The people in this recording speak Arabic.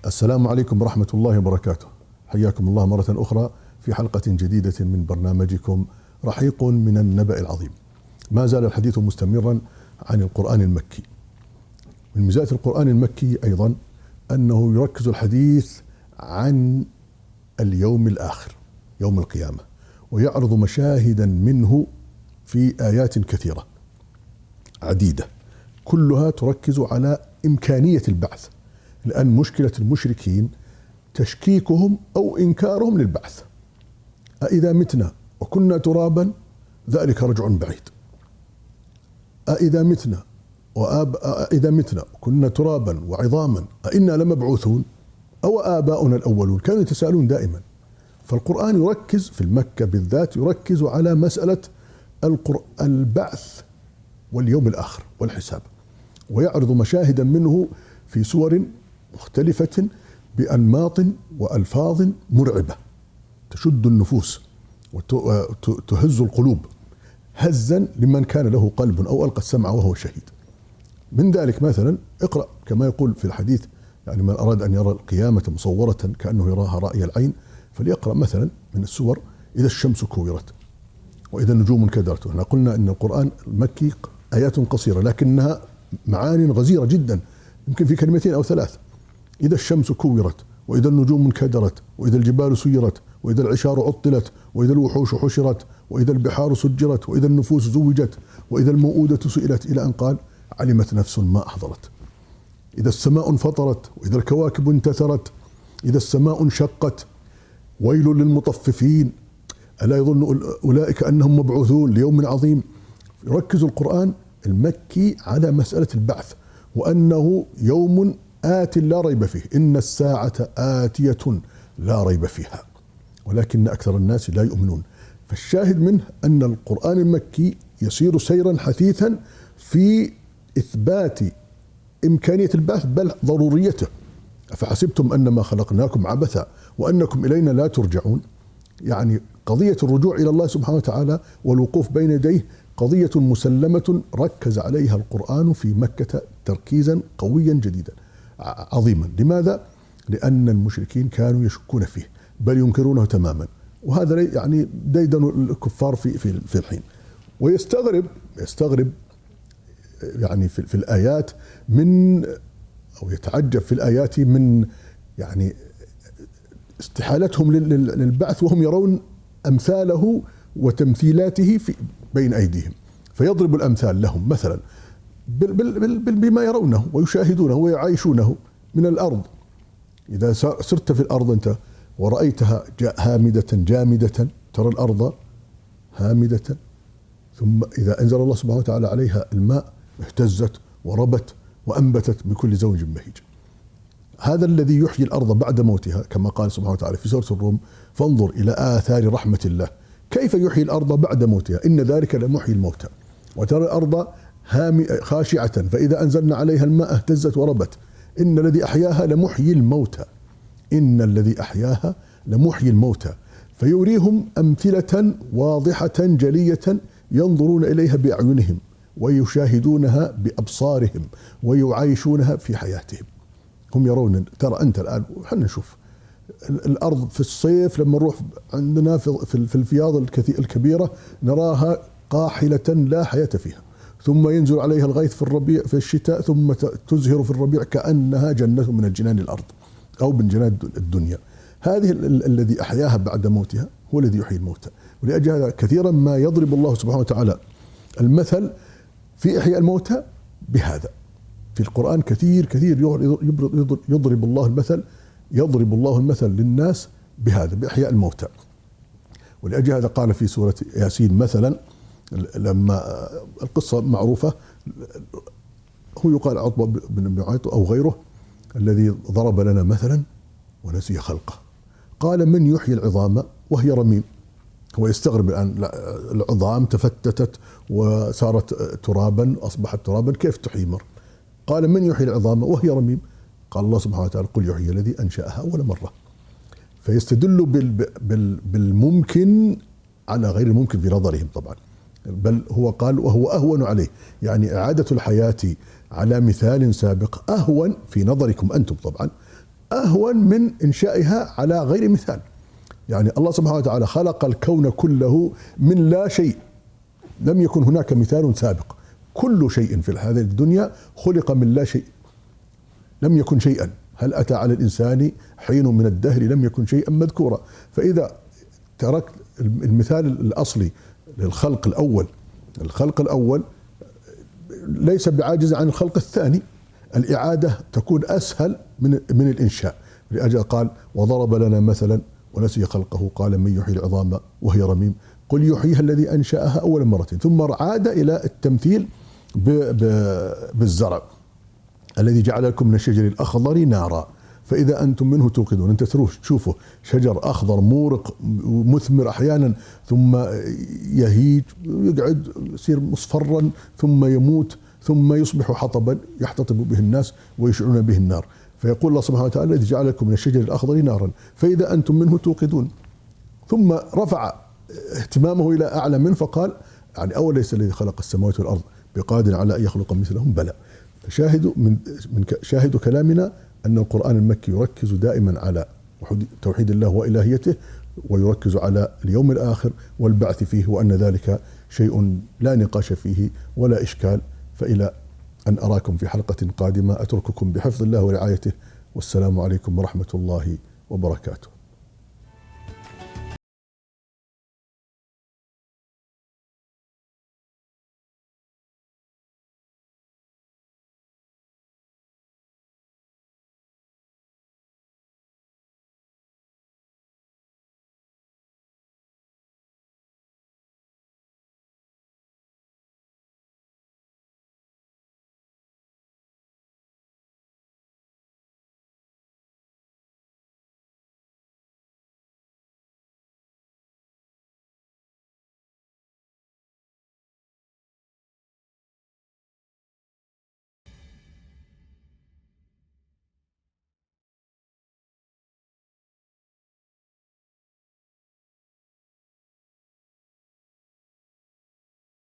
السلام عليكم ورحمة الله وبركاته. حياكم الله مرة أخرى في حلقة جديدة من برنامجكم رحيق من النبأ العظيم. ما زال الحديث مستمرا عن القرآن المكي. من ميزات القرآن المكي أيضا أنه يركز الحديث عن اليوم الآخر، يوم القيامة، ويعرض مشاهدا منه في آيات كثيرة عديدة، كلها تركز على إمكانية البعث، لأن مشكلة المشركين تشكيكهم أو إنكارهم للبعث. أإذا متنا وكنا ترابا ذلك رجع بعيد. أإذا متنا وكنا ترابا وعظاما أإنا لمبعوثون أو آباؤنا الأولون، كانوا يتساءلون دائما. فالقرآن يركز في المكة بالذات، يركز على مسألة البعث واليوم الآخر والحساب، ويعرض مشاهدا منه في سور مختلفة بأنماط وألفاظ مرعبة تشد النفوس وتهز القلوب هزا لمن كان له قلب أو ألقى السمع وهو شهيد. من ذلك مثلا اقرأ كما يقول في الحديث، يعني من أراد أن يرى القيامة مصورة كأنه يراها رأي العين فليقرأ مثلا من السور إذا الشمس كورت وإذا النجوم انكدرت. احنا قلنا أن القرآن المكي آيات قصيرة لكنها معاني غزيرة جدا، يمكن في كلمتين أو ثلاث. إذا الشمس كورت وإذا النجوم انكدرت وإذا الجبال سيرت وإذا العشار عطلت وإذا الوحوش حشرت وإذا البحار سجرت وإذا النفوس زوجت وإذا الموءودة سئلت، إلى أن قال علمت نفس ما أحضرت. إذا السماء انفطرت وإذا الكواكب انتثرت إذا السماء انشقت ويل للمطففين ألا يظن أولئك أنهم مبعوثون ليوم عظيم. يركز القرآن المكي على مسألة البعث، وأنه يوم آت لا ريب فيه، إن الساعة آتية لا ريب فيها ولكن أكثر الناس لا يؤمنون. فالشاهد منه أن القرآن المكي يسير سيرا حثيثا في إثبات إمكانية البعث بل ضروريته. أفحسبتم أنما خلقناكم عبثا وأنكم إلينا لا ترجعون. يعني قضية الرجوع إلى الله سبحانه وتعالى والوقوف بين يديه قضية مسلمة ركز عليها القرآن في مكة تركيزا قويا جديدا عظيما. لماذا؟ لأن المشركين كانوا يشكون فيه بل ينكرونه تماما، وهذا يعني ديدن الكفار في الحين. ويستغرب يعني في الآيات من، أو يتعجب في الآيات من يعني استحالتهم للبعث وهم يرون أمثاله وتمثيلاته بين أيديهم، فيضرب الأمثال لهم مثلا بما يرونه ويشاهدونه ويعيشونه من الأرض. إذا سرت في الأرض أنت ورأيتها هامدة جامدة، ترى الأرض هامدة، ثم إذا أنزل الله سبحانه وتعالى عليها الماء اهتزت وربت وأنبتت بكل زوج بهيج. هذا الذي يحيي الأرض بعد موتها كما قال سبحانه وتعالى في سورة الروم: فانظر إلى آثار رحمة الله كيف يحيي الأرض بعد موتها إن ذلك لمحيي الموتى. وترى الأرض خاشعة فإذا أنزلنا عليها الماء اهتزت وربت إن الذي أحياها لمحيي الموتى، إن الذي أحياها لمحيي الموتى. فيريهم أمثلة واضحة جلية ينظرون إليها بأعينهم ويشاهدونها بأبصارهم ويعيشونها في حياتهم. هم يرون، ترى أنت الآن وحنا نشوف الأرض في الصيف لما نروح عندنا في الفياض الكبيرة نراها قاحلة لا حياة فيها، ثم ينزل عليها الغيث في الربيع في الشتاء ثم تزهر في الربيع كأنها جنة من الجنان الأرض أو من جنان الدنيا. هذه الذي أحياها بعد موتها هو الذي يحيي الموتى. ولأجل هذا كثيرا ما يضرب الله سبحانه وتعالى المثل في إحياء الموتى بهذا. في القرآن كثير يضرب الله المثل للناس بهذا، بإحياء الموتى. ولأجل هذا قال في سورة ياسين مثلا، لما القصة معروفة، هو يقال عطبة بن معيط أو غيره الذي ضرب لنا مثلا ونسي خلقه، قال: من يحيي العظام وهي رميم. هو يستغرب الآن، العظام تفتتت وصارت ترابا، أصبحت ترابا، كيف تحيي مر؟ قال: من يحيي العظام وهي رميم؟ قال الله سبحانه وتعالى: قل يحيي الذي أنشأها أول مرة. فيستدل بالممكن على غير الممكن في نظرهم طبعا، بل هو قال وهو أهون عليه، يعني إعادة الحياة على مثال سابق أهون في نظركم أنتم طبعا أهون من إنشائها على غير مثال. يعني الله سبحانه وتعالى خلق الكون كله من لا شيء، لم يكن هناك مثال سابق. كل شيء في هذه الدنيا خلق من لا شيء، لم يكن شيئا. هل أتى على الإنسان حين من الدهر لم يكن شيئا مذكورا؟ فإذا تركت المثال الأصلي للخلق الأول، الخلق الأول ليس بعاجز عن الخلق الثاني. الإعادة تكون أسهل من الإنشاء، لأجل قال وضرب لنا مثلا ونسي خلقه قال من يحيي العظام وهي رميم قل يحييها الذي أنشأها أول مرة ثم عاد إلى التمثيل بالزرع الذي جعل لكم من الشجر الأخضر نارا فإذا أنتم منه توقدون. أنت تشوفوا شجر أخضر مورق مثمر أحيانا ثم يهيج يقعد يصير مصفرا ثم يموت ثم يصبح حطبا يحتطب به الناس ويشعلون به النار. فيقول الله سبحانه وتعالى الذي جعل لكم من الشجر الأخضر نارا فإذا أنتم منه توقدون. ثم رفع اهتمامه إلى أعلى منه فقال يعني أوليس الذي خلق السماوات والأرض بقادر على أن يخلق مثلهم؟ بلى. شاهد كلامنا أن القرآن المكي يركز دائما على توحيد الله وإلهيته، ويركز على اليوم الآخر والبعث فيه، وأن ذلك شيء لا نقاش فيه ولا إشكال. فإلى أن أراكم في حلقة قادمة أترككم بحفظ الله ورعايته، والسلام عليكم ورحمة الله وبركاته.